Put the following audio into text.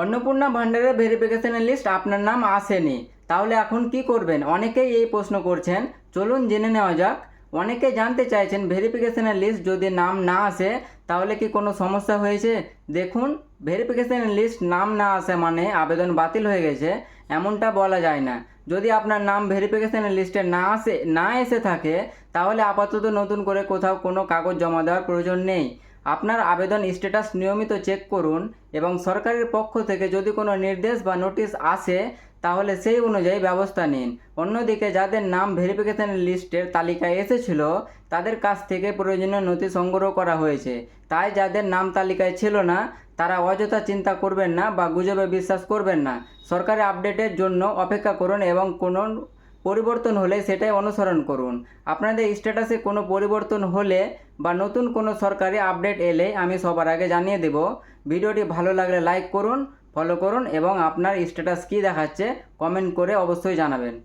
অন্নপূর্ণা ভান্ডারের ভেরিফিকেশনের লিস্ট আপনার নাম আসেনি, তাহলে এখন কি করবেন? অনেকেই এই প্রশ্ন করছেন, চলুন জেনে নেওয়া যাক। অনেকে জানতে চাইছেন ভেরিফিকেশনের লিস্ট যদি নাম না আসে তাহলে কি কোনো সমস্যা হয়েছে। দেখুন, ভেরিফিকেশনের লিস্ট নাম না আসে মানে আবেদন বাতিল হয়ে গেছে এমনটা বলা যায় না। যদি আপনার নাম ভেরিফিকেশনের লিস্টে না এসে থাকে তাহলে আপাতত নতুন করে কোথাও কোনো কাগজ জমা দেওয়ার প্রয়োজন নেই। আপনার আবেদন স্ট্যাটাস নিয়মিত চেক করুন এবং সরকারের পক্ষ থেকে যদি কোনো নির্দেশ বা নোটিশ আসে তাহলে সেই অনুযায়ী ব্যবস্থা নিন। অন্যদিকে যাদের নাম ভেরিফিকেশন লিস্টের তালিকায় এসেছিল তাদের কাছ থেকে প্রয়োজনীয় নথি সংগ্রহ করা হয়েছে। তাই যাদের নাম তালিকায় ছিল না তারা অযথা চিন্তা করবেন না বা গুজবে বিশ্বাস করবেন না। সরকারি আপডেটের জন্য অপেক্ষা করুন এবং কোনো পরিবর্তন হলে সেটাই অনুসরণ করুন। আপনাদের স্ট্যাটাসে কোনো পরিবর্তন হলে বা নতুন কোনো সরকারি আপডেট এলে আমি সবার আগে জানিয়ে দেব। ভিডিওটি ভালো লাগলে লাইক করুন, ফলো করুন এবং আপনার স্ট্যাটাস কী দেখাচ্ছে কমেন্ট করে অবশ্যই জানাবেন।